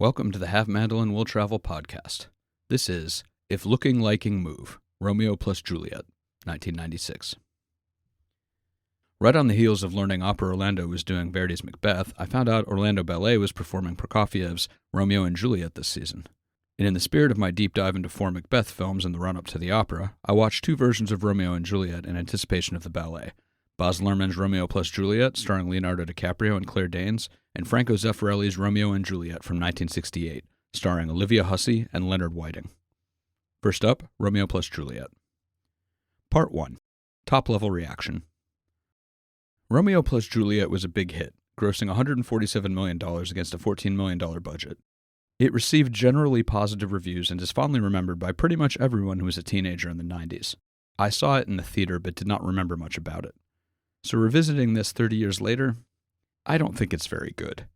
Welcome to the Have Mandolin Will Travel podcast. This is If Looking Liking Move, Romeo plus Juliet, 1996. Right on the heels of learning Opera Orlando was doing Verdi's Macbeth, I found out Orlando Ballet was performing Prokofiev's Romeo and Juliet this season. And in the spirit of my deep dive into 4 Macbeth films in the run-up to the opera, I watched 2 versions of Romeo and Juliet in anticipation of the ballet. Baz Luhrmann's Romeo plus Juliet, starring Leonardo DiCaprio and Claire Danes, and Franco Zeffirelli's Romeo and Juliet from 1968, starring Olivia Hussey and Leonard Whiting. First up, Romeo plus Juliet. Part 1. Top-level reaction. Romeo plus Juliet was a big hit, grossing $147 million against a $14 million budget. It received generally positive reviews and is fondly remembered by pretty much everyone who was a teenager in the 90s. I saw it in the theater but did not remember much about it. So revisiting this 30 years later, I don't think it's very good.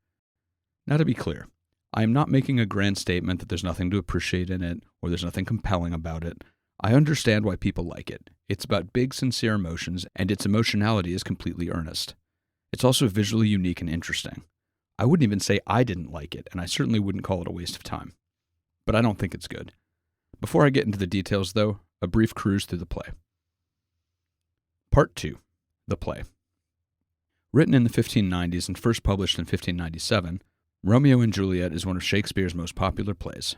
Now to be clear, I am not making a grand statement that there's nothing to appreciate in it or there's nothing compelling about it. I understand why people like it. It's about big, sincere emotions, and its emotionality is completely earnest. It's also visually unique and interesting. I wouldn't even say I didn't like it, and I certainly wouldn't call it a waste of time. But I don't think it's good. Before I get into the details, though, a brief cruise through the play. Part 2. The play. Written in the 1590s and first published in 1597, Romeo and Juliet is one of Shakespeare's most popular plays.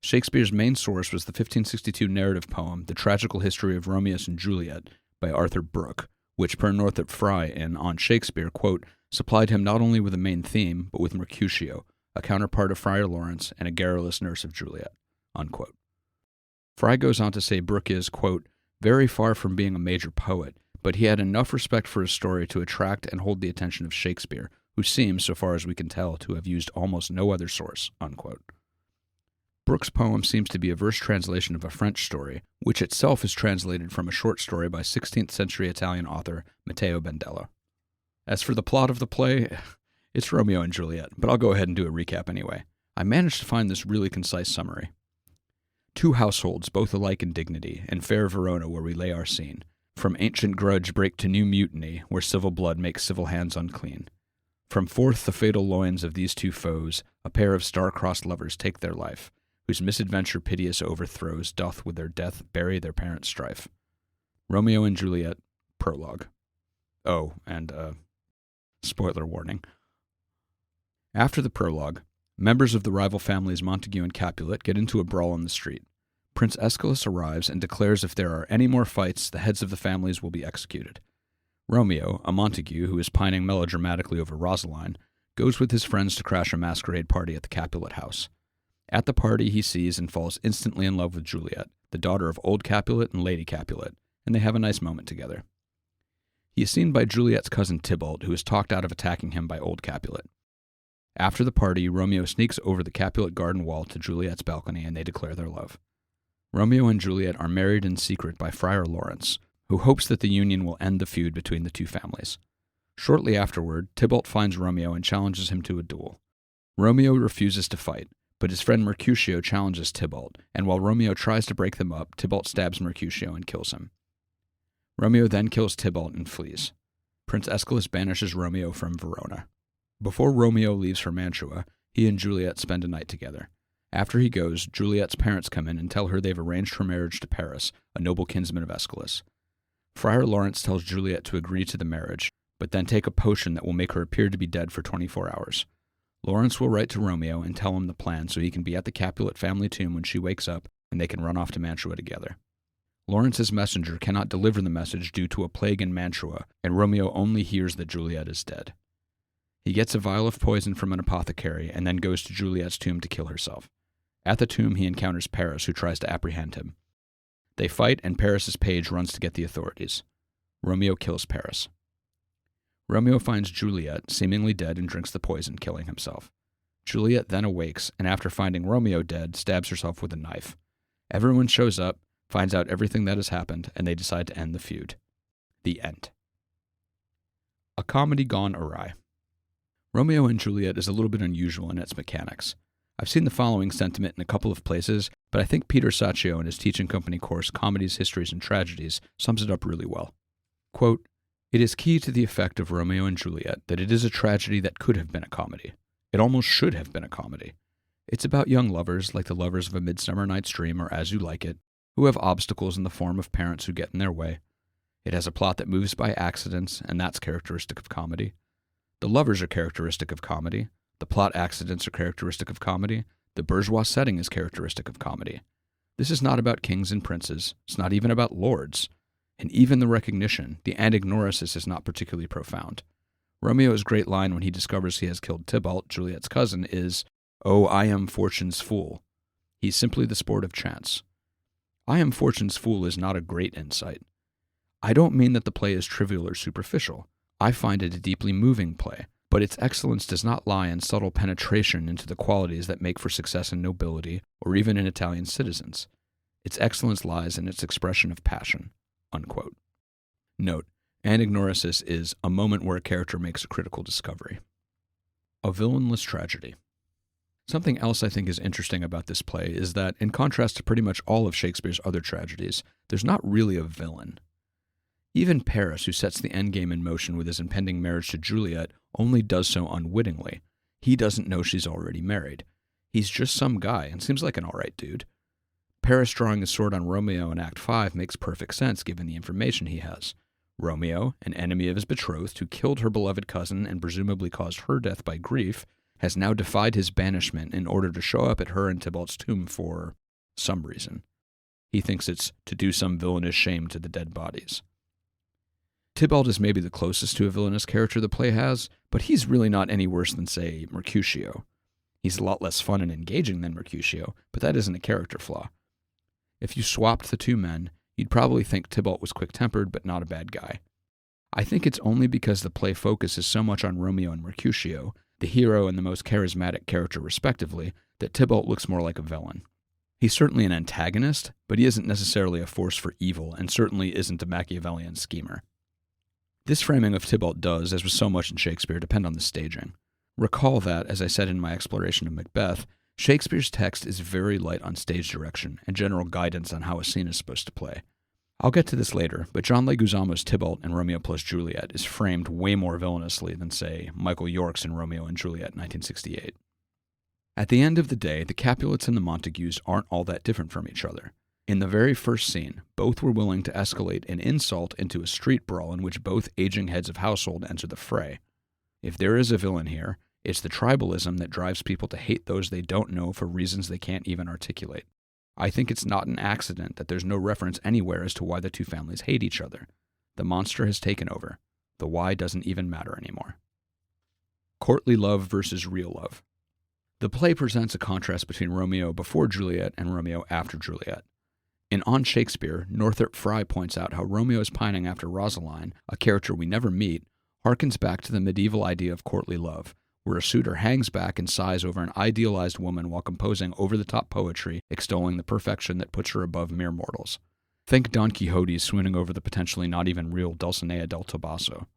Shakespeare's main source was the 1562 narrative poem The Tragical History of Romeo and Juliet by Arthur Brooke, which, per Northrop Frye in On Shakespeare, quote, supplied him not only with a main theme, but with Mercutio, a counterpart of Friar Lawrence and a garrulous nurse of Juliet, unquote. Frye goes on to say Brooke is, quote, very far from being a major poet, but he had enough respect for his story to attract and hold the attention of Shakespeare, who seems, so far as we can tell, to have used almost no other source, unquote. Brooke's poem seems to be a verse translation of a French story, which itself is translated from a short story by 16th century Italian author Matteo Bandello. As for the plot of the play, it's Romeo and Juliet, but I'll go ahead and do a recap anyway. I managed to find this really concise summary. 2 households, both alike in dignity, in fair Verona where we lay our scene. From ancient grudge break to new mutiny, where civil blood makes civil hands unclean. From forth the fatal loins of these 2 foes, a pair of star-crossed lovers take their life, whose misadventure piteous overthrows doth with their death bury their parents' strife. Romeo and Juliet, prologue. Oh, and, spoiler warning. After the prologue, members of the rival families Montague and Capulet get into a brawl on the street. Prince Aeschylus arrives and declares if there are any more fights, the heads of the families will be executed. Romeo, a Montague who is pining melodramatically over Rosaline, goes with his friends to crash a masquerade party at the Capulet house. At the party, he sees and falls instantly in love with Juliet, the daughter of old Capulet and Lady Capulet, and they have a nice moment together. He is seen by Juliet's cousin Tybalt, who is talked out of attacking him by old Capulet. After the party, Romeo sneaks over the Capulet garden wall to Juliet's balcony and they declare their love. Romeo and Juliet are married in secret by Friar Lawrence, who hopes that the union will end the feud between the 2 families. Shortly afterward, Tybalt finds Romeo and challenges him to a duel. Romeo refuses to fight, but his friend Mercutio challenges Tybalt, and while Romeo tries to break them up, Tybalt stabs Mercutio and kills him. Romeo then kills Tybalt and flees. Prince Aeschylus banishes Romeo from Verona. Before Romeo leaves for Mantua, he and Juliet spend a night together. After he goes, Juliet's parents come in and tell her they've arranged her marriage to Paris, a noble kinsman of Aeschylus. Friar Lawrence tells Juliet to agree to the marriage, but then take a potion that will make her appear to be dead for 24 hours. Lawrence will write to Romeo and tell him the plan so he can be at the Capulet family tomb when she wakes up and they can run off to Mantua together. Lawrence's messenger cannot deliver the message due to a plague in Mantua, and Romeo only hears that Juliet is dead. He gets a vial of poison from an apothecary and then goes to Juliet's tomb to kill herself. At the tomb, he encounters Paris, who tries to apprehend him. They fight, and Paris's page runs to get the authorities. Romeo kills Paris. Romeo finds Juliet, seemingly dead, and drinks the poison, killing himself. Juliet then awakes, and after finding Romeo dead, stabs herself with a knife. Everyone shows up, finds out everything that has happened, and they decide to end the feud. The end. A comedy gone awry. Romeo and Juliet is a little bit unusual in its mechanics. I've seen the following sentiment in a couple of places, but I think Peter Saccio in his teaching company course Comedies, Histories, and Tragedies sums it up really well. Quote, it is key to the effect of Romeo and Juliet that it is a tragedy that could have been a comedy. It almost should have been a comedy. It's about young lovers, like the lovers of A Midsummer Night's Dream or As You Like It, who have obstacles in the form of parents who get in their way. It has a plot that moves by accidents, and that's characteristic of comedy. The lovers are characteristic of comedy. The plot accidents are characteristic of comedy. The bourgeois setting is characteristic of comedy. This is not about kings and princes. It's not even about lords. And even the recognition, the anagnorisis, is not particularly profound. Romeo's great line when he discovers he has killed Tybalt, Juliet's cousin, is, "Oh, I am fortune's fool." He's simply the sport of chance. I am fortune's fool is not a great insight. I don't mean that the play is trivial or superficial. I find it a deeply moving play, but its excellence does not lie in subtle penetration into the qualities that make for success in nobility or even in Italian citizens. Its excellence lies in its expression of passion." Unquote. Note, anagnorisis is a moment where a character makes a critical discovery. A villainless tragedy. Something else I think is interesting about this play is that, in contrast to pretty much all of Shakespeare's other tragedies, there's not really a villain. Even Paris, who sets the endgame in motion with his impending marriage to Juliet, only does so unwittingly. He doesn't know she's already married. He's just some guy and seems like an alright dude. Paris drawing his sword on Romeo in Act 5 makes perfect sense given the information he has. Romeo, an enemy of his betrothed who killed her beloved cousin and presumably caused her death by grief, has now defied his banishment in order to show up at her and Tybalt's tomb for some reason. He thinks it's to do some villainous shame to the dead bodies. Tybalt is maybe the closest to a villainous character the play has, but he's really not any worse than, say, Mercutio. He's a lot less fun and engaging than Mercutio, but that isn't a character flaw. If you swapped the two men, you'd probably think Tybalt was quick-tempered but not a bad guy. I think it's only because the play focuses so much on Romeo and Mercutio, the hero and the most charismatic character respectively, that Tybalt looks more like a villain. He's certainly an antagonist, but he isn't necessarily a force for evil, and certainly isn't a Machiavellian schemer. This framing of Tybalt does, as with so much in Shakespeare, depend on the staging. Recall that, as I said in my exploration of Macbeth, Shakespeare's text is very light on stage direction and general guidance on how a scene is supposed to play. I'll get to this later, but John Leguizamo's Tybalt in Romeo plus Juliet is framed way more villainously than, say, Michael York's in Romeo and Juliet in 1968. At the end of the day, the Capulets and the Montagues aren't all that different from each other. In the very first scene, both were willing to escalate an insult into a street brawl in which both aging heads of household enter the fray. If there is a villain here, it's the tribalism that drives people to hate those they don't know for reasons they can't even articulate. I think it's not an accident that there's no reference anywhere as to why the two families hate each other. The monster has taken over. The why doesn't even matter anymore. Courtly love versus real love. The play presents a contrast between Romeo before Juliet and Romeo after Juliet. In On Shakespeare, Northrop Frye points out how Romeo's pining after Rosaline, a character we never meet, harkens back to the medieval idea of courtly love, where a suitor hangs back and sighs over an idealized woman while composing over-the-top poetry extolling the perfection that puts her above mere mortals. Think Don Quixote swooning over the potentially not even real Dulcinea del Toboso.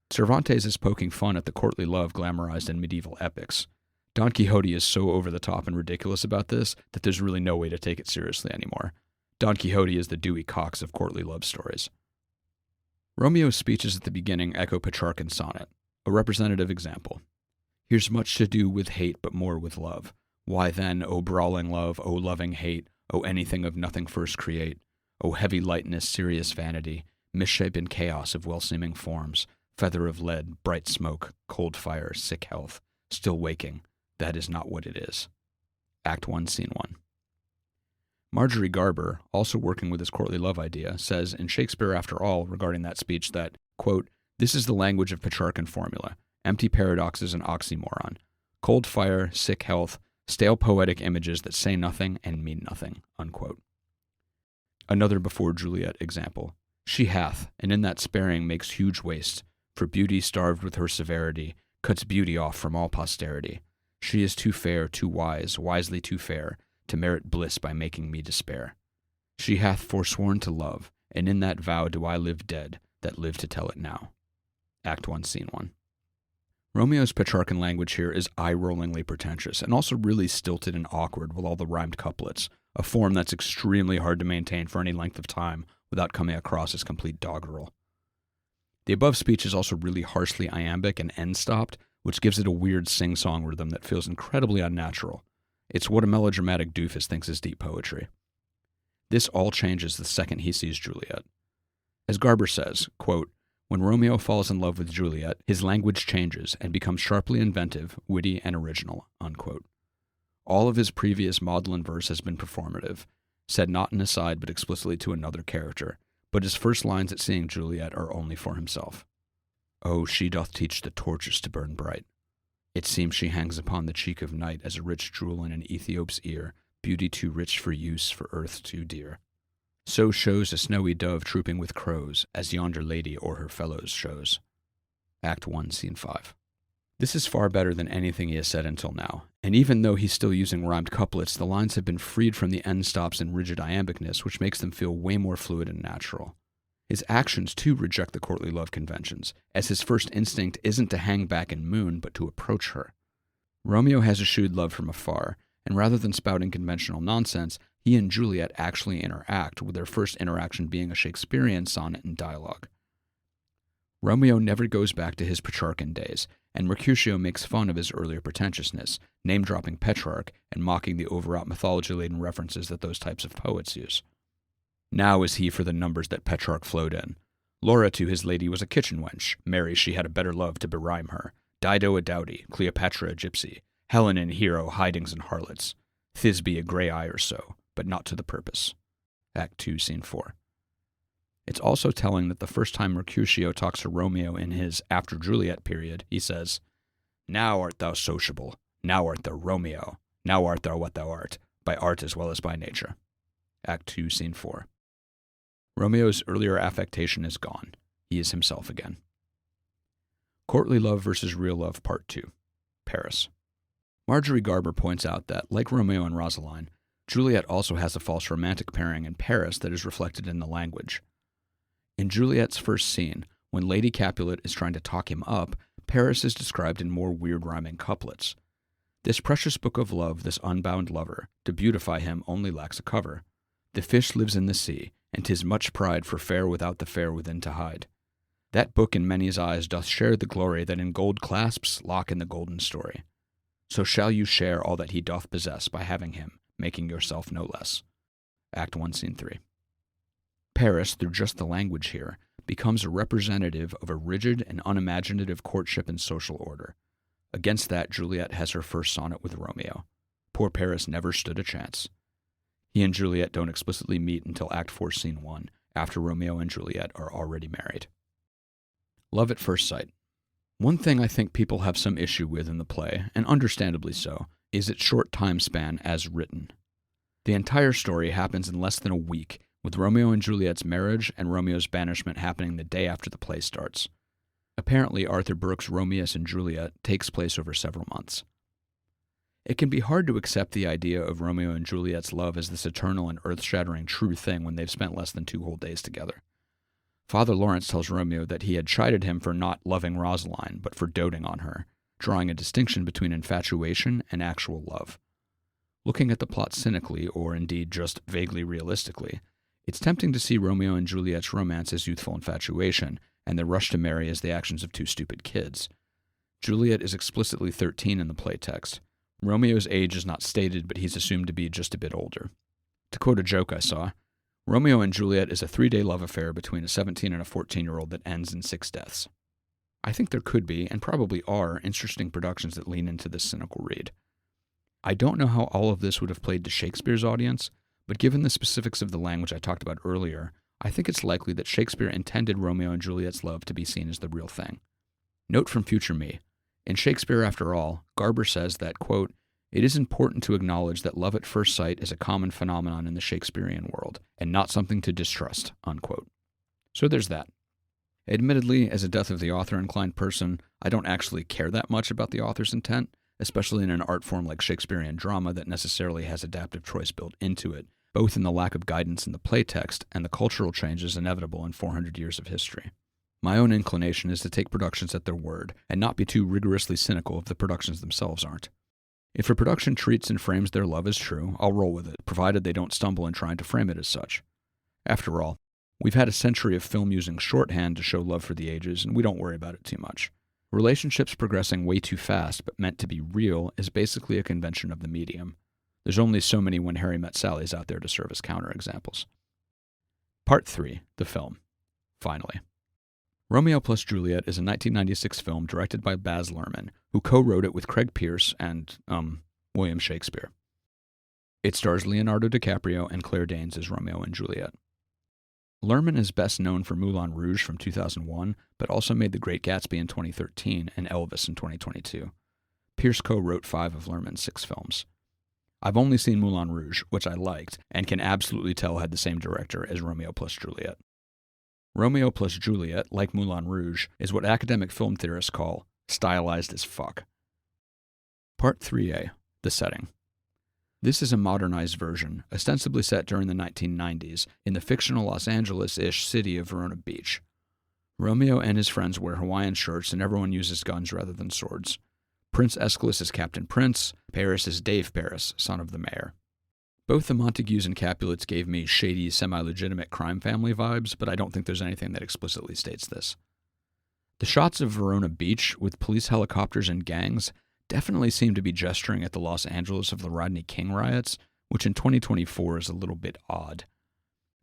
Cervantes is poking fun at the courtly love glamorized in medieval epics. Don Quixote is so over-the-top and ridiculous about this that there's really no way to take it seriously anymore. Don Quixote is the Dewey Cox of courtly love stories. Romeo's speeches at the beginning echo Petrarchan's sonnet, a representative example. Here's much to do with hate, but more with love. Why then, O brawling love, O loving hate, O anything of nothing first create, O heavy lightness, serious vanity, misshapen chaos of well-seeming forms, feather of lead, bright smoke, cold fire, sick health, still waking, that is not what it is. Act 1, Scene 1. Marjorie Garber, also working with this courtly love idea, says in Shakespeare After All regarding that speech that, quote, "This is the language of Petrarchan formula, empty paradoxes and oxymoron, cold fire, sick health, stale poetic images that say nothing and mean nothing," unquote. Another before Juliet example. She hath, and in that sparing makes huge waste, for beauty starved with her severity, cuts beauty off from all posterity. She is too fair, too wise, wisely too fair, to merit bliss by making me despair. She hath forsworn to love, and in that vow do I live dead, that live to tell it now. Act 1, Scene 1. Romeo's Petrarchan language here is eye-rollingly pretentious, and also really stilted and awkward with all the rhymed couplets, a form that's extremely hard to maintain for any length of time without coming across as complete doggerel. The above speech is also really harshly iambic and end-stopped, which gives it a weird sing-song rhythm that feels incredibly unnatural. It's what a melodramatic doofus thinks is deep poetry. This all changes the second he sees Juliet. As Garber says, quote, when Romeo falls in love with Juliet, his language changes and becomes sharply inventive, witty, and original, unquote. All of his previous maudlin verse has been performative, said not in aside but explicitly to another character, but his first lines at seeing Juliet are only for himself. Oh, she doth teach the torches to burn bright. It seems she hangs upon the cheek of night as a rich jewel in an Ethiop's ear, beauty too rich for use, for earth too dear. So shows a snowy dove trooping with crows, as yonder lady or her fellows shows. Act 1, Scene 5. This is far better than anything he has said until now, and even though he's still using rhymed couplets, the lines have been freed from the end stops and rigid iambicness, which makes them feel way more fluid and natural. His actions, too, reject the courtly love conventions, as his first instinct isn't to hang back and moon, but to approach her. Romeo has eschewed love from afar, and rather than spouting conventional nonsense, he and Juliet actually interact, with their first interaction being a Shakespearean sonnet and dialogue. Romeo never goes back to his Petrarchan days, and Mercutio makes fun of his earlier pretentiousness, name-dropping Petrarch and mocking the overwrought mythology-laden references that those types of poets use. Now is he for the numbers that Petrarch flowed in. Laura to his lady was a kitchen wench, Mary she had a better love to berhyme her, Dido a dowdy, Cleopatra a gypsy, Helen and Hero hidings and harlots, Thisbe a grey eye or so, but not to the purpose. Act 2, Scene 4. It's also telling that the first time Mercutio talks to Romeo in his After Juliet period, he says, now art thou sociable, now art thou Romeo, now art thou what thou art, by art as well as by nature. Act 2, Scene 4. Romeo's earlier affectation is gone. He is himself again. Courtly Love versus Real Love, Part 2. Paris. Marjorie Garber points out that, like Romeo and Rosaline, Juliet also has a false romantic pairing in Paris that is reflected in the language. In Juliet's first scene, when Lady Capulet is trying to talk him up, Paris is described in more weird rhyming couplets. This precious book of love, this unbound lover, to beautify him only lacks a cover. The fish lives in the sea, and 'tis much pride for fair without the fair within to hide. That book in many's eyes doth share the glory that in gold clasps lock in the golden story. So shall you share all that he doth possess by having him, making yourself no less. Act 1, Scene 3. Paris, through just the language here, becomes a representative of a rigid and unimaginative courtship and social order. Against that, Juliet has her first sonnet with Romeo. Poor Paris never stood a chance. He and Juliet don't explicitly meet until Act 4, Scene 1, after Romeo and Juliet are already married. Love at first sight. One thing I think people have some issue with in the play, and understandably so, is its short time span as written. The entire story happens in less than a week, with Romeo and Juliet's marriage and Romeo's banishment happening the day after the play starts. Apparently, Arthur Brooks' Romeo and Juliet takes place over several months. It can be hard to accept the idea of Romeo and Juliet's love as this eternal and earth-shattering true thing when they've spent less than 2 whole days together. Father Lawrence tells Romeo that he had chided him for not loving Rosaline, but for doting on her, drawing a distinction between infatuation and actual love. Looking at the plot cynically, or indeed just vaguely realistically, it's tempting to see Romeo and Juliet's romance as youthful infatuation, and their rush to marry as the actions of 2 stupid kids. Juliet is explicitly 13 in the play text. Romeo's age is not stated, but he's assumed to be just a bit older. To quote a joke I saw, Romeo and Juliet is a 3-day love affair between a 17 and a 14-year-old that ends in 6 deaths. I think there could be, and probably are, interesting productions that lean into this cynical read. I don't know how all of this would have played to Shakespeare's audience, but given the specifics of the language I talked about earlier, I think it's likely that Shakespeare intended Romeo and Juliet's love to be seen as the real thing. Note from future me, in Shakespeare, after all, Garber says that, quote, it is important to acknowledge that love at first sight is a common phenomenon in the Shakespearean world, and not something to distrust, unquote. So there's that. Admittedly, as a death of the author inclined person, I don't actually care that much about the author's intent, especially in an art form like Shakespearean drama that necessarily has adaptive choice built into it, both in the lack of guidance in the play text and the cultural changes inevitable in 400 years of history. My own inclination is to take productions at their word, and not be too rigorously cynical if the productions themselves aren't. If a production treats and frames their love as true, I'll roll with it, provided they don't stumble in trying to frame it as such. After all, we've had a century of film using shorthand to show love for the ages, and we don't worry about it too much. Relationships progressing way too fast but meant to be real is basically a convention of the medium. There's only so many When Harry Met Sally's out there to serve as counterexamples. Part 3, the film. Finally. Romeo plus Juliet is a 1996 film directed by Baz Luhrmann, who co-wrote it with Craig Pearce and, William Shakespeare. It stars Leonardo DiCaprio and Claire Danes as Romeo and Juliet. Luhrmann is best known for Moulin Rouge from 2001, but also made The Great Gatsby in 2013 and Elvis in 2022. Pearce co-wrote 5 of Luhrmann's 6 films. I've only seen Moulin Rouge, which I liked, and can absolutely tell had the same director as Romeo plus Juliet. Romeo plus Juliet, like Moulin Rouge, is what academic film theorists call stylized as fuck. Part 3A, the setting. This is a modernized version, ostensibly set during the 1990s, in the fictional Los Angeles-ish city of Verona Beach. Romeo and his friends wear Hawaiian shirts and everyone uses guns rather than swords. Prince Aeschylus is Captain Prince, Paris is Dave Paris, son of the mayor. Both the Montagues and Capulets gave me shady, semi-legitimate crime family vibes, but I don't think there's anything that explicitly states this. The shots of Verona Beach, with police helicopters and gangs, definitely seem to be gesturing at the Los Angeles of the Rodney King riots, which in 2024 is a little bit odd.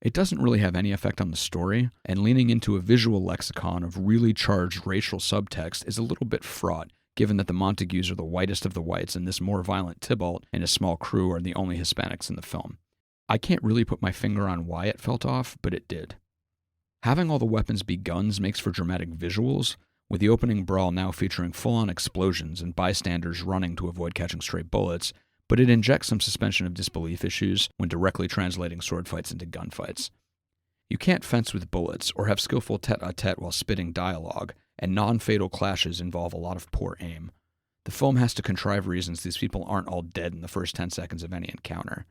It doesn't really have any effect on the story, and leaning into a visual lexicon of really charged racial subtext is a little bit fraught, given that the Montagues are the whitest of the whites and this more violent Tybalt and his small crew are the only Hispanics in the film. I can't really put my finger on why it felt off, but it did. Having all the weapons be guns makes for dramatic visuals, with the opening brawl now featuring full-on explosions and bystanders running to avoid catching stray bullets, but it injects some suspension of disbelief issues when directly translating sword fights into gunfights. You can't fence with bullets or have skillful tete-a-tete while spitting dialogue, and non-fatal clashes involve a lot of poor aim. The film has to contrive reasons these people aren't all dead in the first 10 seconds of any encounter.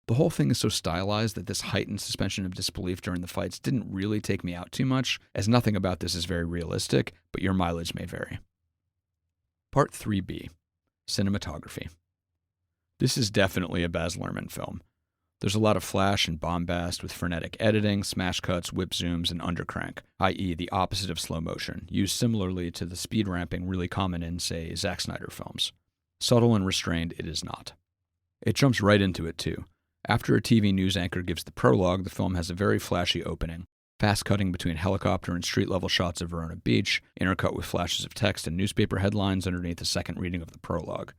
The whole thing is so stylized that this heightened suspension of disbelief during the fights didn't really take me out too much, as nothing about this is very realistic, but your mileage may vary. Part 3B, Cinematography. This is definitely a Baz Luhrmann film. There's a lot of flash and bombast with frenetic editing, smash cuts, whip zooms, and undercrank, i.e. the opposite of slow motion, used similarly to the speed ramping really common in, say, Zack Snyder films. Subtle and restrained, it is not. It jumps right into it, too. After a TV news anchor gives the prologue, the film has a very flashy opening, fast cutting between helicopter and street-level shots of Verona Beach, intercut with flashes of text and newspaper headlines underneath the second reading of the prologue.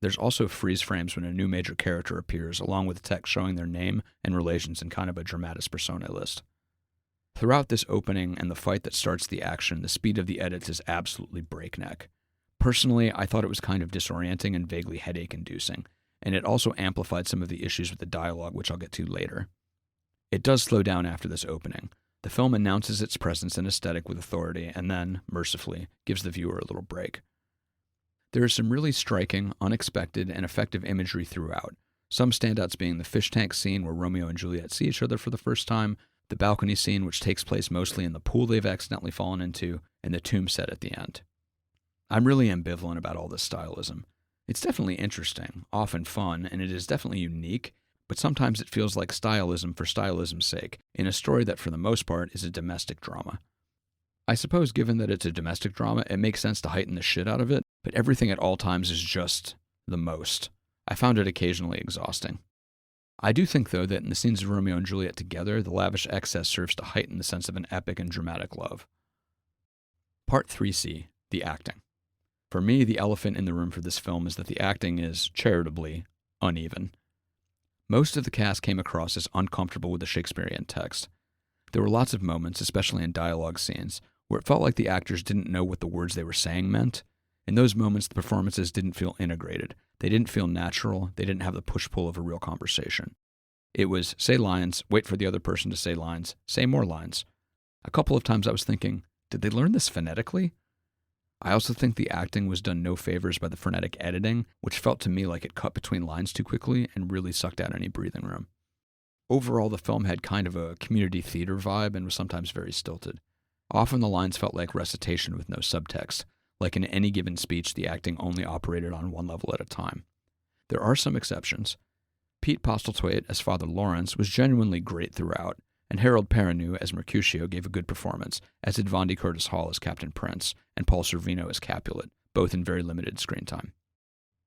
There's also freeze frames when a new major character appears, along with text showing their name and relations in kind of a dramatis personae list. Throughout this opening and the fight that starts the action, the speed of the edits is absolutely breakneck. Personally, I thought it was kind of disorienting and vaguely headache-inducing, and it also amplified some of the issues with the dialogue, which I'll get to later. It does slow down after this opening. The film announces its presence and aesthetic with authority, and then, mercifully, gives the viewer a little break. There is some really striking, unexpected, and effective imagery throughout, some standouts being the fish tank scene where Romeo and Juliet see each other for the first time, the balcony scene which takes place mostly in the pool they've accidentally fallen into, and the tomb set at the end. I'm really ambivalent about all this stylism. It's definitely interesting, often fun, and it is definitely unique, but sometimes it feels like stylism for stylism's sake, in a story that for the most part is a domestic drama. I suppose given that it's a domestic drama, it makes sense to heighten the shit out of it, but everything at all times is just the most. I found it occasionally exhausting. I do think, though, that in the scenes of Romeo and Juliet together, the lavish excess serves to heighten the sense of an epic and dramatic love. Part 3C, the acting. For me, the elephant in the room for this film is that the acting is, charitably, uneven. Most of the cast came across as uncomfortable with the Shakespearean text. There were lots of moments, especially in dialogue scenes, where it felt like the actors didn't know what the words they were saying meant. In those moments, the performances didn't feel integrated. They didn't feel natural. They didn't have the push-pull of a real conversation. It was, say lines, wait for the other person to say lines, say more lines. A couple of times I was thinking, did they learn this phonetically? I also think the acting was done no favors by the frenetic editing, which felt to me like it cut between lines too quickly and really sucked out any breathing room. Overall, the film had kind of a community theater vibe and was sometimes very stilted. Often the lines felt like recitation with no subtext. Like in any given speech, the acting only operated on one level at a time. There are some exceptions. Pete Postlethwaite as Father Lawrence was genuinely great throughout, and Harold Perrineau as Mercutio gave a good performance, as did Vondie Curtis Hall as Captain Prince, and Paul Sorvino as Capulet, both in very limited screen time.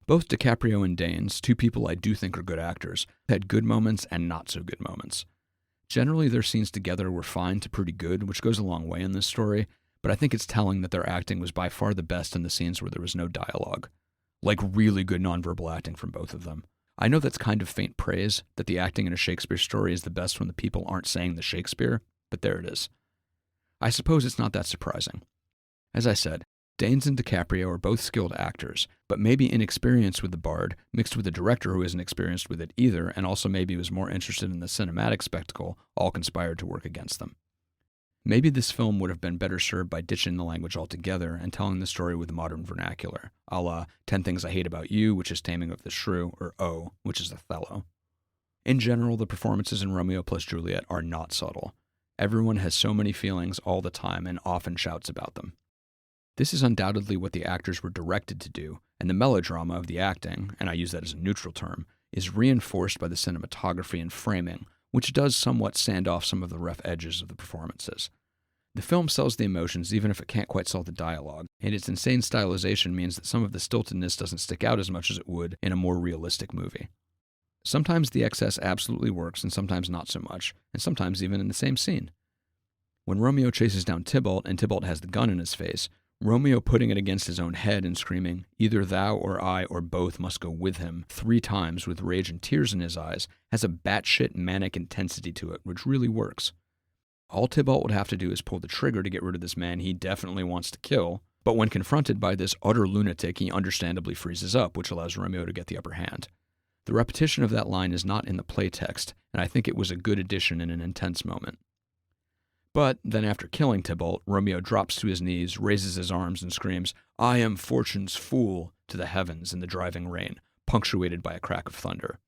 Both DiCaprio and Danes, two people I do think are good actors, had good moments and not so good moments. Generally, their scenes together were fine to pretty good, which goes a long way in this story, but I think it's telling that their acting was by far the best in the scenes where there was no dialogue. Like really good nonverbal acting from both of them. I know that's kind of faint praise, that the acting in a Shakespeare story is the best when the people aren't saying the Shakespeare, but there it is. I suppose it's not that surprising. As I said, Danes and DiCaprio are both skilled actors, but maybe inexperience with the bard, mixed with a director who isn't experienced with it either, and also maybe was more interested in the cinematic spectacle, all conspired to work against them. Maybe this film would have been better served by ditching the language altogether and telling the story with modern vernacular, a la 10 Things I Hate About You, which is Taming of the Shrew, or O, which is Othello. In general, the performances in Romeo plus Juliet are not subtle. Everyone has so many feelings all the time and often shouts about them. This is undoubtedly what the actors were directed to do, and the melodrama of the acting, and I use that as a neutral term, is reinforced by the cinematography and framing, which does somewhat sand off some of the rough edges of the performances. The film sells the emotions even if it can't quite sell the dialogue, and its insane stylization means that some of the stiltedness doesn't stick out as much as it would in a more realistic movie. Sometimes the excess absolutely works and sometimes not so much, and sometimes even in the same scene. When Romeo chases down Tybalt and Tybalt has the gun in his face, Romeo putting it against his own head and screaming, "Either thou or I or both must go with him," 3 times with rage and tears in his eyes, has a batshit manic intensity to it, which really works. All Tybalt would have to do is pull the trigger to get rid of this man he definitely wants to kill, but when confronted by this utter lunatic, he understandably freezes up, which allows Romeo to get the upper hand. The repetition of that line is not in the play text, and I think it was a good addition in an intense moment. But then after killing Tybalt, Romeo drops to his knees, raises his arms, and screams, "I am fortune's fool," to the heavens in the driving rain, punctuated by a crack of thunder.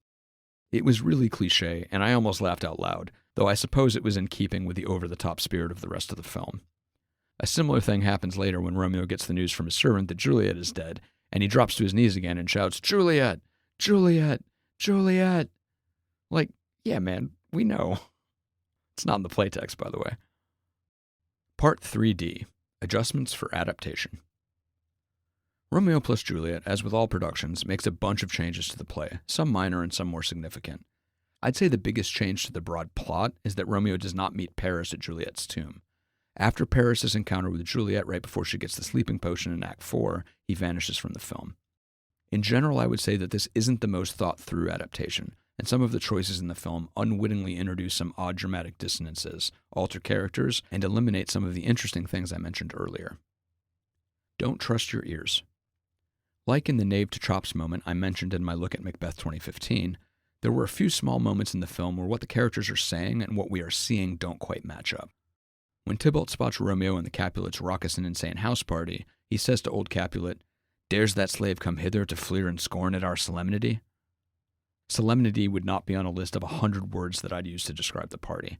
It was really cliché, and I almost laughed out loud, though I suppose it was in keeping with the over-the-top spirit of the rest of the film. A similar thing happens later when Romeo gets the news from his servant that Juliet is dead, and he drops to his knees again and shouts, "Juliet! Juliet! Juliet!" Like, yeah, man, we know. It's not in the playtext, by the way. Part 3D, Adjustments for Adaptation. Romeo plus Juliet, as with all productions, makes a bunch of changes to the play, some minor and some more significant. I'd say the biggest change to the broad plot is that Romeo does not meet Paris at Juliet's tomb. After Paris' encounter with Juliet right before she gets the sleeping potion in Act 4, he vanishes from the film. In general, I would say that this isn't the most thought-through adaptation, and some of the choices in the film unwittingly introduce some odd dramatic dissonances, alter characters, and eliminate some of the interesting things I mentioned earlier. Don't trust your ears. Like in the Knave to Chops moment I mentioned in my look at Macbeth 2015, there were a few small moments in the film where what the characters are saying and what we are seeing don't quite match up. When Tybalt spots Romeo and the Capulets raucous and insane house party, he says to old Capulet, "Dares that slave come hither to fleer and scorn at our solemnity?" Solemnity would not be on a list of 100 words that I'd use to describe the party.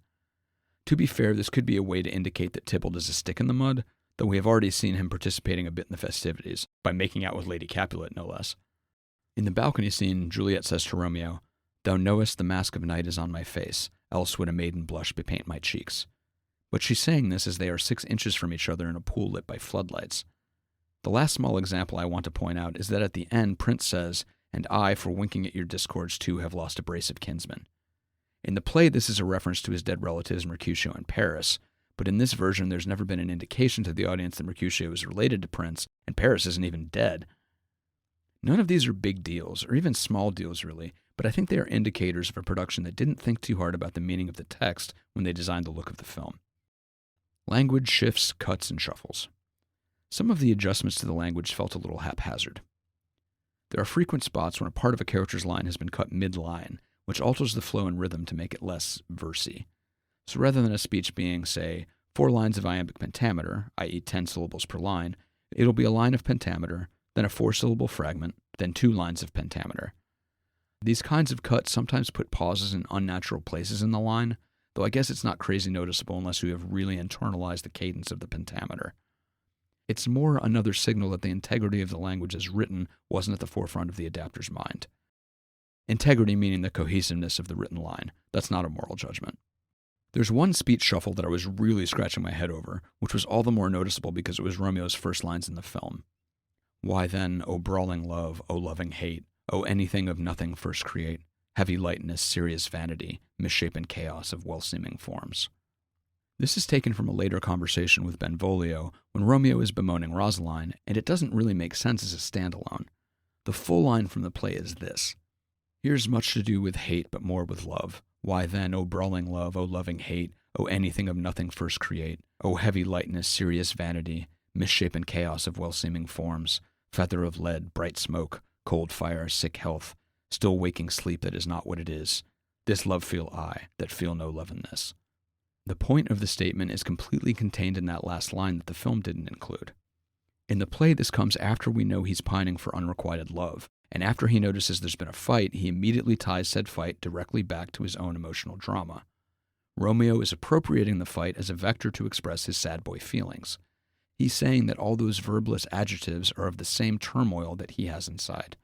To be fair, this could be a way to indicate that Tybalt is a stick in the mud, though we have already seen him participating a bit in the festivities, by making out with Lady Capulet, no less. In the balcony scene, Juliet says to Romeo, "Thou knowest the mask of night is on my face, else would a maiden blush bepaint my cheeks." But she's saying this as they are 6 inches from each other in a pool lit by floodlights. The last small example I want to point out is that at the end, Prince says, "And I, for winking at your discords too, have lost a brace of kinsmen." In the play, this is a reference to his dead relatives Mercutio and Paris, but in this version, there's never been an indication to the audience that Mercutio is related to Prince, and Paris isn't even dead. None of these are big deals, or even small deals really, but I think they are indicators of a production that didn't think too hard about the meaning of the text when they designed the look of the film. Language shifts, cuts, and shuffles. Some of the adjustments to the language felt a little haphazard. There are frequent spots when a part of a character's line has been cut mid-line, which alters the flow and rhythm to make it less versy. So rather than a speech being, say, 4 lines of iambic pentameter, i.e. 10 syllables per line, it'll be a line of pentameter, then a 4-syllable fragment, then 2 lines of pentameter. These kinds of cuts sometimes put pauses in unnatural places in the line, though I guess it's not crazy noticeable unless you have really internalized the cadence of the pentameter. It's more another signal that the integrity of the language as written wasn't at the forefront of the adapter's mind. Integrity meaning the cohesiveness of the written line. That's not a moral judgment. There's one speech shuffle that I was really scratching my head over, which was all the more noticeable because it was Romeo's first lines in the film. Why then, O brawling love, O loving hate, O anything of nothing first create, heavy lightness, serious vanity, misshapen chaos of well-seeming forms. This is taken from a later conversation with Benvolio when Romeo is bemoaning Rosaline, and it doesn't really make sense as a standalone. The full line from the play is this: "Here's much to do with hate, but more with love. Why then, O brawling love, O loving hate, O anything of nothing first create, O heavy lightness, serious vanity, misshapen chaos of well-seeming forms, feather of lead, bright smoke, cold fire, sick health, still waking sleep that is not what it is. This love feel I, that feel no love in this." The point of the statement is completely contained in that last line that the film didn't include. In the play, this comes after we know he's pining for unrequited love, and after he notices there's been a fight, he immediately ties said fight directly back to his own emotional drama. Romeo is appropriating the fight as a vector to express his sad boy feelings. He's saying that all those verbless adjectives are of the same turmoil that he has inside.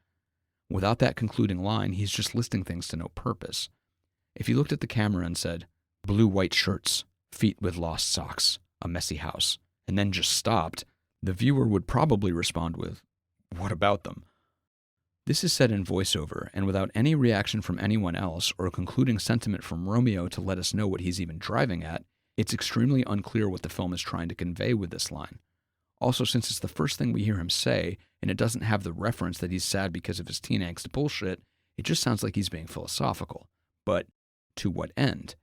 Without that concluding line, he's just listing things to no purpose. If he looked at the camera and said, "blue-white shirts, feet with lost socks, a messy house," and then just stopped, the viewer would probably respond with, "What about them?" This is said in voiceover, and without any reaction from anyone else or a concluding sentiment from Romeo to let us know what he's even driving at, it's extremely unclear what the film is trying to convey with this line. Also, since it's the first thing we hear him say, and it doesn't have the reference that he's sad because of his teen angst bullshit, it just sounds like he's being philosophical. But to what end?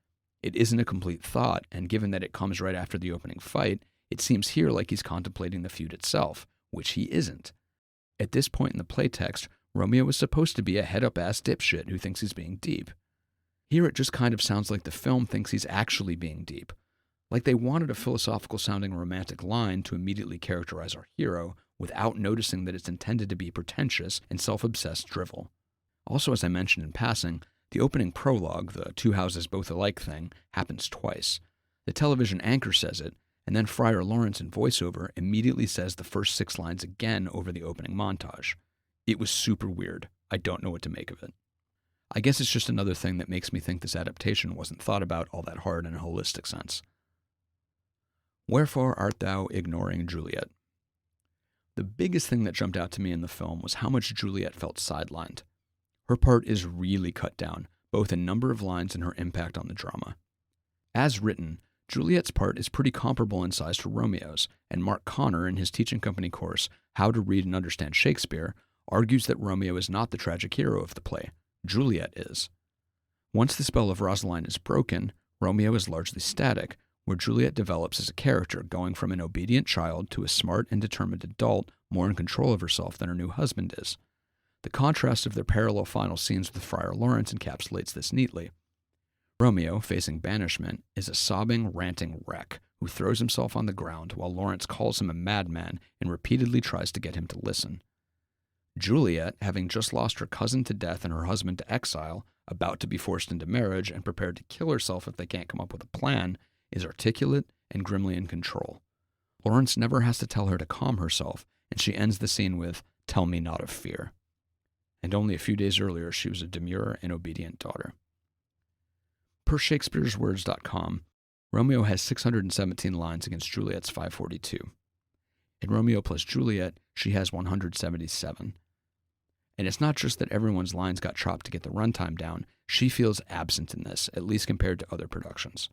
It isn't a complete thought, and given that it comes right after the opening fight, it seems here like he's contemplating the feud itself, which he isn't. At this point in the playtext, Romeo is supposed to be a head-up-ass dipshit who thinks he's being deep. Here it just kind of sounds like the film thinks he's actually being deep. Like they wanted a philosophical-sounding romantic line to immediately characterize our hero without noticing that it's intended to be pretentious and self-obsessed drivel. Also, as I mentioned in passing, the opening prologue, the two houses both alike thing, happens twice. The television anchor says it, and then Friar Lawrence in voiceover immediately says the first 6 lines again over the opening montage. It was super weird. I don't know what to make of it. I guess it's just another thing that makes me think this adaptation wasn't thought about all that hard in a holistic sense. Wherefore art thou ignoring Juliet? The biggest thing that jumped out to me in the film was how much Juliet felt sidelined. Her part is really cut down, both in number of lines and her impact on the drama. As written, Juliet's part is pretty comparable in size to Romeo's, and Mark Connor, in his teaching company course, How to Read and Understand Shakespeare, argues that Romeo is not the tragic hero of the play. Juliet is. Once the spell of Rosaline is broken, Romeo is largely static, where Juliet develops as a character, going from an obedient child to a smart and determined adult more in control of herself than her new husband is. The contrast of their parallel final scenes with Friar Lawrence encapsulates this neatly. Romeo, facing banishment, is a sobbing, ranting wreck who throws himself on the ground while Lawrence calls him a madman and repeatedly tries to get him to listen. Juliet, having just lost her cousin to death and her husband to exile, about to be forced into marriage and prepared to kill herself if they can't come up with a plan, is articulate and grimly in control. Lawrence never has to tell her to calm herself, and she ends the scene with, "Tell me not of fear." And only a few days earlier, she was a demure and obedient daughter. Per Shakespeare'sWords.com, Romeo has 617 lines against Juliet's 542. In Romeo plus Juliet, she has 177. And it's not just that everyone's lines got chopped to get the runtime down, she feels absent in this, at least compared to other productions.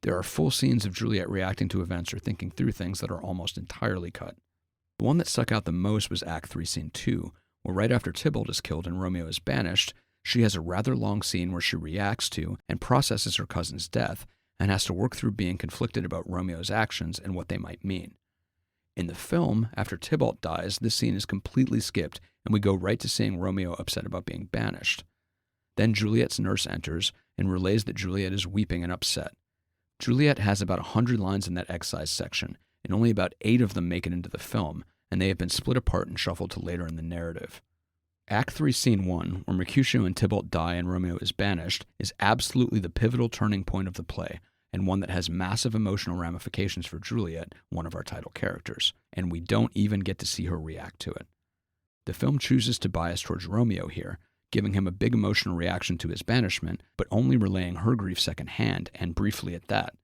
There are full scenes of Juliet reacting to events or thinking through things that are almost entirely cut. The one that stuck out the most was Act 3, Scene 2, where right after Tybalt is killed and Romeo is banished, she has a rather long scene where she reacts to and processes her cousin's death and has to work through being conflicted about Romeo's actions and what they might mean. In the film, after Tybalt dies, this scene is completely skipped and we go right to seeing Romeo upset about being banished. Then Juliet's nurse enters and relays that Juliet is weeping and upset. Juliet has about 100 lines in that excise section, and only about 8 of them make it into the film, and they have been split apart and shuffled to later in the narrative. Act 3, Scene 1, where Mercutio and Tybalt die and Romeo is banished, is absolutely the pivotal turning point of the play, and one that has massive emotional ramifications for Juliet, one of our title characters, and we don't even get to see her react to it. The film chooses to bias towards Romeo here, giving him a big emotional reaction to his banishment, but only relaying her grief secondhand, and briefly at that.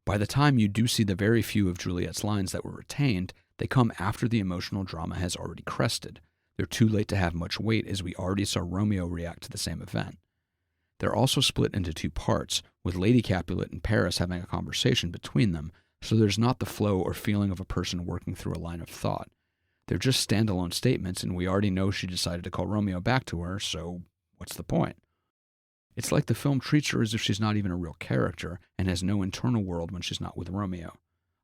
By the time you do see the very few of Juliet's lines that were retained, They come after the emotional drama has already crested. They're too late to have much weight, as we already saw Romeo react to the same event. They're also split into two parts, with Lady Capulet and Paris having a conversation between them, so there's not the flow or feeling of a person working through a line of thought. They're just standalone statements, and we already know she decided to call Romeo back to her, so what's the point? It's like the film treats her as if she's not even a real character and has no internal world when she's not with Romeo.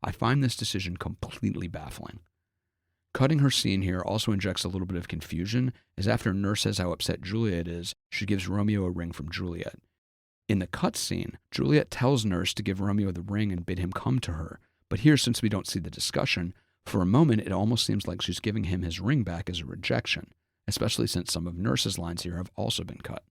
I find this decision completely baffling. Cutting her scene here also injects a little bit of confusion, as after Nurse says how upset Juliet is, she gives Romeo a ring from Juliet. In the cut scene, Juliet tells Nurse to give Romeo the ring and bid him come to her, but here, since we don't see the discussion, for a moment it almost seems like she's giving him his ring back as a rejection, especially since some of Nurse's lines here have also been cut.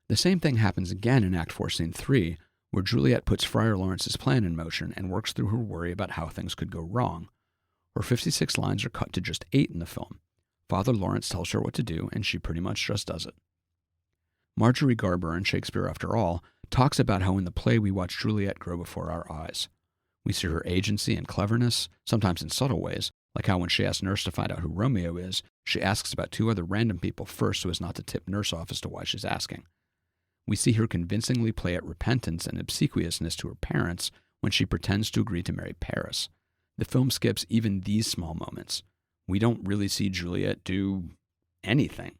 The same thing happens again in Act 4, Scene 3, where Juliet puts Friar Lawrence's plan in motion and works through her worry about how things could go wrong. Her 56 lines are cut to just 8 in the film. Father Lawrence tells her what to do, and she pretty much just does it. Marjorie Garber in Shakespeare After All talks about how in the play we watch Juliet grow before our eyes. We see her agency and cleverness, sometimes in subtle ways, like how when she asks Nurse to find out who Romeo is, she asks about 2 other random people first so as not to tip Nurse off as to why she's asking. We see her convincingly play at repentance and obsequiousness to her parents when she pretends to agree to marry Paris. The film skips even these small moments. We don't really see Juliet do anything.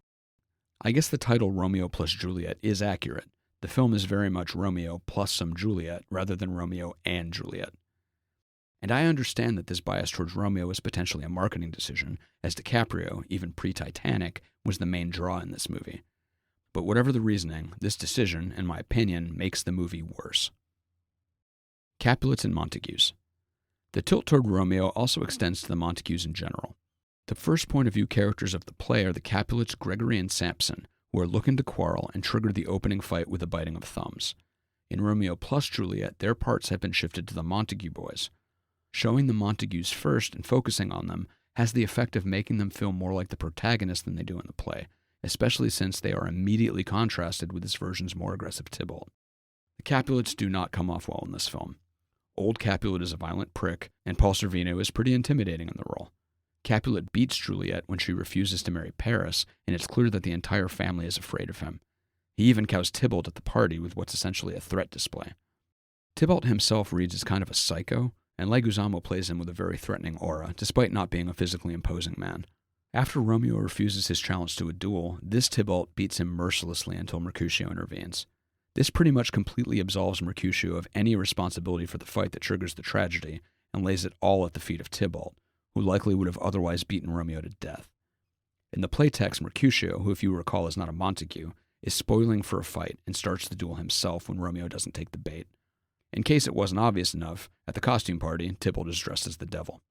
I guess the title Romeo plus Juliet is accurate. The film is very much Romeo plus some Juliet rather than Romeo and Juliet. And I understand that this bias towards Romeo is potentially a marketing decision, as DiCaprio, even pre-Titanic, was the main draw in this movie. But whatever the reasoning, this decision, in my opinion, makes the movie worse. Capulets and Montagues. The tilt toward Romeo also extends to the Montagues in general. The first point of view characters of the play are the Capulets Gregory and Samson, who are looking to quarrel and trigger the opening fight with a biting of thumbs. In Romeo plus Juliet, their parts have been shifted to the Montague boys. Showing the Montagues first and focusing on them has the effect of making them feel more like the protagonist than they do in the play, especially since they are immediately contrasted with this version's more aggressive Tybalt. The Capulets do not come off well in this film. Old Capulet is a violent prick, and Paul Sorvino is pretty intimidating in the role. Capulet beats Juliet when she refuses to marry Paris, and it's clear that the entire family is afraid of him. He even cows Tybalt at the party with what's essentially a threat display. Tybalt himself reads as kind of a psycho, and Leguizamo plays him with a very threatening aura, despite not being a physically imposing man. After Romeo refuses his challenge to a duel, this Tybalt beats him mercilessly until Mercutio intervenes. This pretty much completely absolves Mercutio of any responsibility for the fight that triggers the tragedy, and lays it all at the feet of Tybalt, who likely would have otherwise beaten Romeo to death. In the playtext, Mercutio, who if you recall is not a Montague, is spoiling for a fight and starts the duel himself when Romeo doesn't take the bait. In case it wasn't obvious enough, at the costume party, Tybalt is dressed as the devil.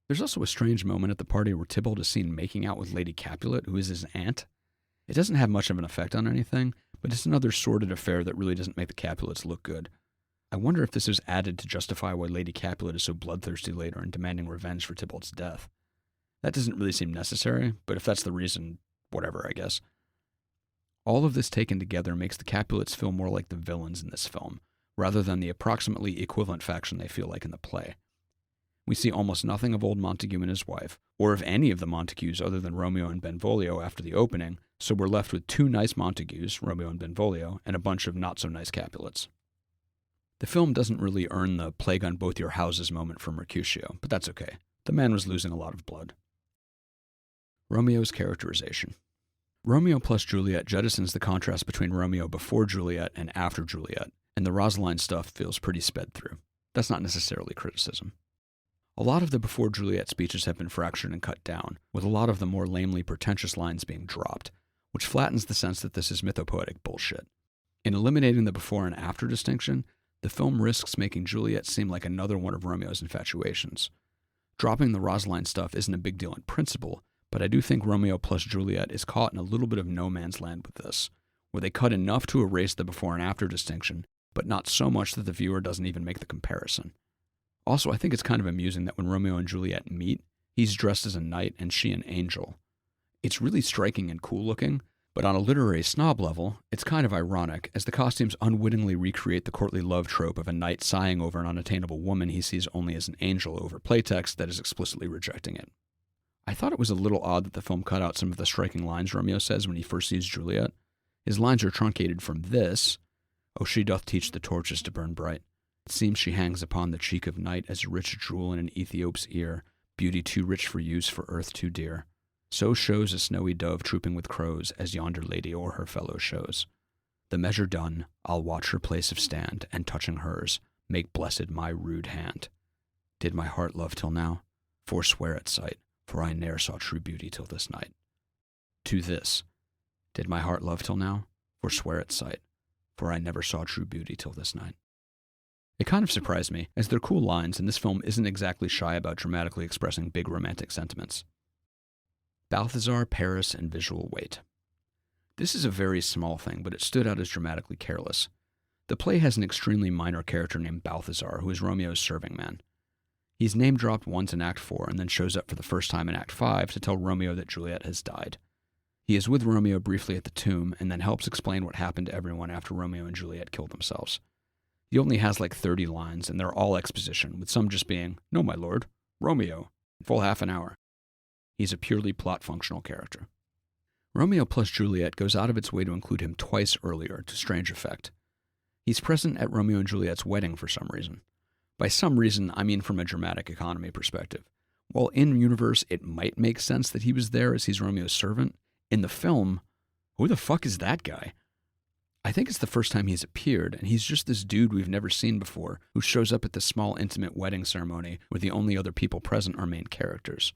There's also a strange moment at the party where Tybalt is seen making out with Lady Capulet, who is his aunt. It doesn't have much of an effect on anything, but it's another sordid affair that really doesn't make the Capulets look good. I wonder if this is added to justify why Lady Capulet is so bloodthirsty later and demanding revenge for Tybalt's death. That doesn't really seem necessary, but if that's the reason, whatever, I guess. All of this taken together makes the Capulets feel more like the villains in this film, rather than the approximately equivalent faction they feel like in the play. We see almost nothing of old Montague and his wife, or of any of the Montagues other than Romeo and Benvolio after the opening, so we're left with 2 nice Montagues, Romeo and Benvolio, and a bunch of not-so-nice Capulets. The film doesn't really earn the plague on both your houses moment for Mercutio, but that's okay. The man was losing a lot of blood. Romeo's characterization. Romeo plus Juliet jettisons the contrast between Romeo before Juliet and after Juliet, and the Rosaline stuff feels pretty sped through. That's not necessarily criticism. A lot of the before Juliet speeches have been fractured and cut down, with a lot of the more lamely pretentious lines being dropped, which flattens the sense that this is mythopoetic bullshit. In eliminating the before and after distinction, the film risks making Juliet seem like another one of Romeo's infatuations. Dropping the Rosaline stuff isn't a big deal in principle, but I do think Romeo plus Juliet is caught in a little bit of no man's land with this, where they cut enough to erase the before and after distinction, but not so much that the viewer doesn't even make the comparison. Also, I think it's kind of amusing that when Romeo and Juliet meet, he's dressed as a knight and she an angel. It's really striking and cool looking, But on a literary snob level, it's kind of ironic, as the costumes unwittingly recreate the courtly love trope of a knight sighing over an unattainable woman he sees only as an angel over playtext that is explicitly rejecting it. I thought it was a little odd that the film cut out some of the striking lines Romeo says when he first sees Juliet. His lines are truncated from this: "Oh, she doth teach the torches to burn bright. It seems she hangs upon the cheek of night as a rich jewel in an Ethiop's ear, beauty too rich for use, for earth too dear. So shows a snowy dove trooping with crows, as yonder lady o'er her fellow shows. The measure done, I'll watch her place of stand, and touching hers, make blessed my rude hand. Did my heart love till now? Forswear at sight, for I ne'er saw true beauty till this night." To this: "Did my heart love till now? Forswear at sight, for I never saw true beauty till this night." It kind of surprised me, as they're cool lines, and this film isn't exactly shy about dramatically expressing big romantic sentiments. Balthazar, Paris, and visual weight. This is a very small thing, but it stood out as dramatically careless. The play has an extremely minor character named Balthazar, who is Romeo's serving man. He's name-dropped once in Act 4 and then shows up for the first time in Act 5 to tell Romeo that Juliet has died. He is with Romeo briefly at the tomb and then helps explain what happened to everyone after Romeo and Juliet killed themselves. He only has like 30 lines, and they're all exposition, with some just being, "No, my lord, Romeo," full half an hour. He's a purely plot-functional character. Romeo plus Juliet goes out of its way to include him twice earlier, to strange effect. He's present at Romeo and Juliet's wedding for some reason. By some reason, I mean from a dramatic economy perspective. While in-universe it might make sense that he was there as he's Romeo's servant, in the film, who the fuck is that guy? I think it's the first time he's appeared, and he's just this dude we've never seen before who shows up at this small intimate wedding ceremony where the only other people present are main characters.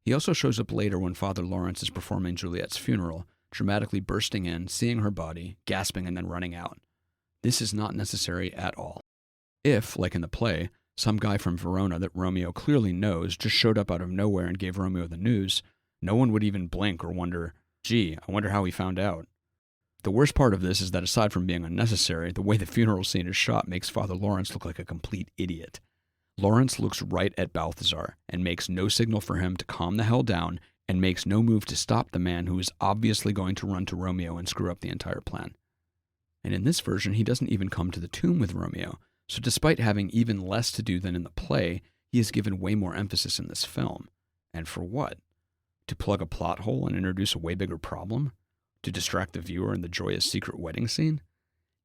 He also shows up later when Father Lawrence is performing Juliet's funeral, dramatically bursting in, seeing her body, gasping, and then running out. This is not necessary at all. If, like in the play, some guy from Verona that Romeo clearly knows just showed up out of nowhere and gave Romeo the news, no one would even blink or wonder, "Gee, I wonder how he found out." The worst part of this is that aside from being unnecessary, the way the funeral scene is shot makes Father Lawrence look like a complete idiot. Lawrence looks right at Balthazar and makes no signal for him to calm the hell down and makes no move to stop the man who is obviously going to run to Romeo and screw up the entire plan. And in this version, he doesn't even come to the tomb with Romeo, so despite having even less to do than in the play, he is given way more emphasis in this film. And for what? To plug a plot hole and introduce a way bigger problem? To distract the viewer in the joyous secret wedding scene?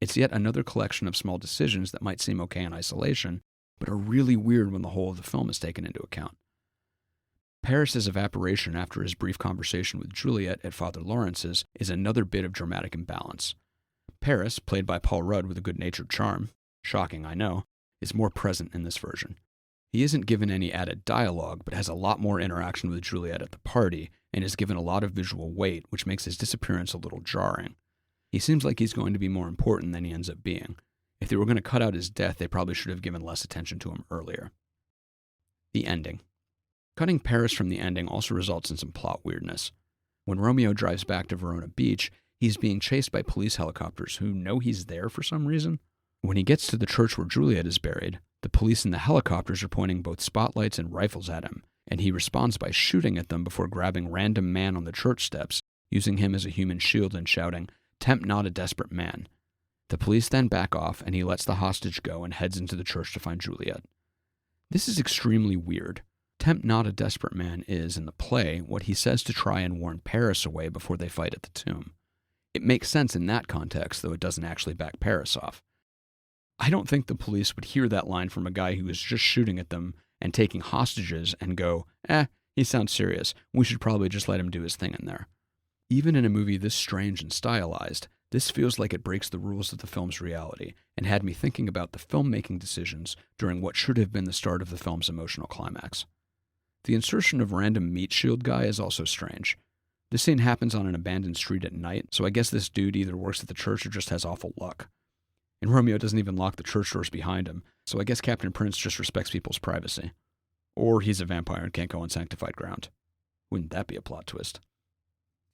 It's yet another collection of small decisions that might seem okay in isolation, but are really weird when the whole of the film is taken into account. Paris's evaporation after his brief conversation with Juliet at Father Lawrence's is another bit of dramatic imbalance. Paris, played by Paul Rudd with a good-natured charm, shocking I know, is more present in this version. He isn't given any added dialogue, but has a lot more interaction with Juliet at the party, and is given a lot of visual weight, which makes his disappearance a little jarring. He seems like he's going to be more important than he ends up being. If they were going to cut out his death, they probably should have given less attention to him earlier. The ending. Cutting Paris from the ending also results in some plot weirdness. When Romeo drives back to Verona Beach, he's being chased by police helicopters who know he's there for some reason. When he gets to the church where Juliet is buried, the police and the helicopters are pointing both spotlights and rifles at him, and he responds by shooting at them before grabbing random man on the church steps, using him as a human shield and shouting, "Tempt not a desperate man." The police then back off, and he lets the hostage go and heads into the church to find Juliet. This is extremely weird. Tempt not a desperate man is, in the play, what he says to try and warn Paris away before they fight at the tomb. It makes sense in that context, though it doesn't actually back Paris off. I don't think the police would hear that line from a guy who is just shooting at them and taking hostages and go, he sounds serious. We should probably just let him do his thing in there. Even in a movie this strange and stylized, this feels like it breaks the rules of the film's reality and had me thinking about the filmmaking decisions during what should have been the start of the film's emotional climax. The insertion of random meat shield guy is also strange. This scene happens on an abandoned street at night, so I guess this dude either works at the church or just has awful luck. And Romeo doesn't even lock the church doors behind him, so I guess Captain Prince just respects people's privacy. Or he's a vampire and can't go on sanctified ground. Wouldn't that be a plot twist?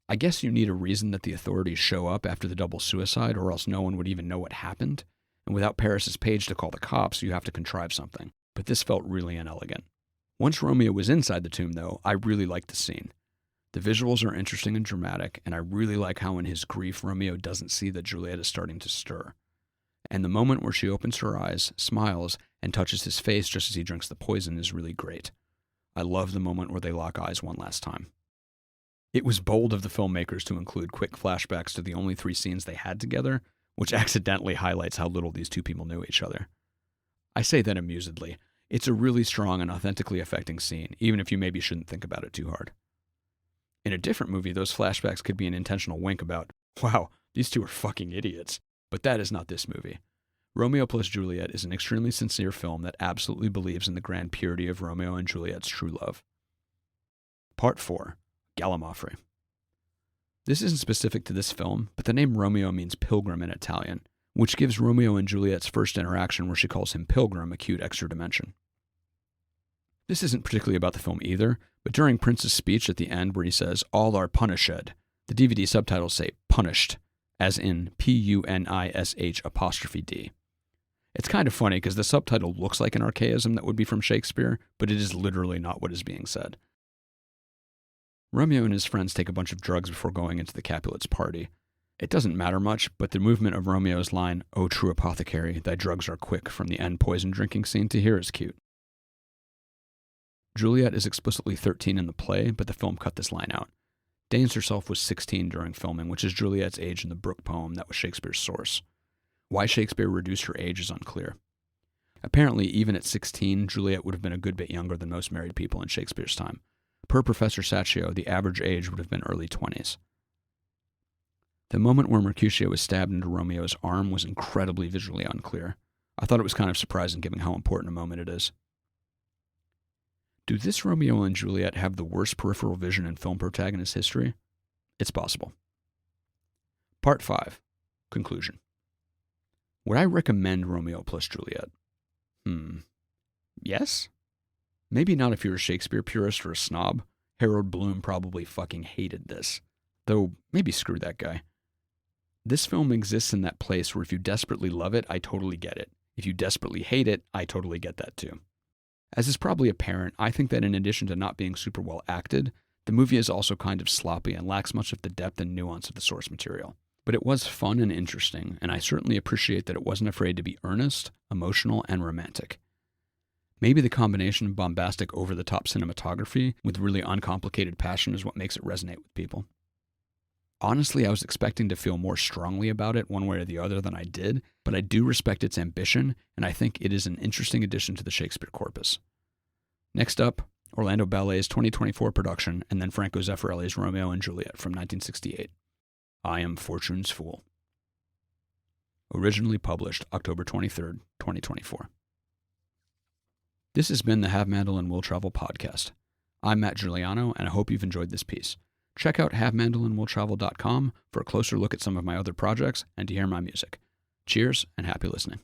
I guess you need a reason that the authorities show up after the double suicide, or else no one would even know what happened. And without Paris's page to call the cops, you have to contrive something. But this felt really inelegant. Once Romeo was inside the tomb, though, I really liked the scene. The visuals are interesting and dramatic, and I really like how in his grief Romeo doesn't see that Juliet is starting to stir. And the moment where she opens her eyes, smiles, and touches his face just as he drinks the poison is really great. I love the moment where they lock eyes one last time. It was bold of the filmmakers to include quick flashbacks to the only 3 scenes they had together, which accidentally highlights how little these two people knew each other. I say that amusedly. It's a really strong and authentically affecting scene, even if you maybe shouldn't think about it too hard. In a different movie, those flashbacks could be an intentional wink about, wow, these two are fucking idiots. But that is not this movie. Romeo plus Juliet is an extremely sincere film that absolutely believes in the grand purity of Romeo and Juliet's true love. Part 4. Gallimaufry. This isn't specific to this film, but the name Romeo means pilgrim in Italian, which gives Romeo and Juliet's first interaction where she calls him Pilgrim a cute extra dimension. This isn't particularly about the film either, but during Prince's speech at the end where he says, "All are punished," the DVD subtitles say punished, as in P-U-N-I-S-H''D. It's kind of funny because the subtitle looks like an archaism that would be from Shakespeare, but it is literally not what is being said. Romeo and his friends take a bunch of drugs before going into the Capulets' party. It doesn't matter much, but the movement of Romeo's line, "O true apothecary, thy drugs are quick," from the end poison drinking scene to here is cute. Juliet is explicitly 13 in the play, but the film cut this line out. Danes herself was 16 during filming, which is Juliet's age in the Brooke poem that was Shakespeare's source. Why Shakespeare reduced her age is unclear. Apparently, even at 16, Juliet would have been a good bit younger than most married people in Shakespeare's time. Per Professor Saccio, the average age would have been early 20s. The moment where Mercutio was stabbed into Romeo's arm was incredibly visually unclear. I thought it was kind of surprising given how important a moment it is. Do this Romeo and Juliet have the worst peripheral vision in film protagonist history? It's possible. Part 5. Conclusion. Would I recommend Romeo plus Juliet? Yes? Maybe not if you're a Shakespeare purist or a snob. Harold Bloom probably fucking hated this. Though, maybe screw that guy. This film exists in that place where if you desperately love it, I totally get it. If you desperately hate it, I totally get that too. As is probably apparent, I think that in addition to not being super well acted, the movie is also kind of sloppy and lacks much of the depth and nuance of the source material. But it was fun and interesting, and I certainly appreciate that it wasn't afraid to be earnest, emotional, and romantic. Maybe the combination of bombastic over-the-top cinematography with really uncomplicated passion is what makes it resonate with people. Honestly, I was expecting to feel more strongly about it one way or the other than I did, but I do respect its ambition, and I think it is an interesting addition to the Shakespeare corpus. Next up, Orlando Ballet's 2024 production, and then Franco Zeffirelli's Romeo and Juliet from 1968. I Am Fortune's Fool. Originally published October 23rd, 2024. This has been the Have Mandolin Will Travel podcast. I'm Matt Giuliano, and I hope you've enjoyed this piece. Check out havemandolinwilltravel.com for a closer look at some of my other projects and to hear my music. Cheers and happy listening.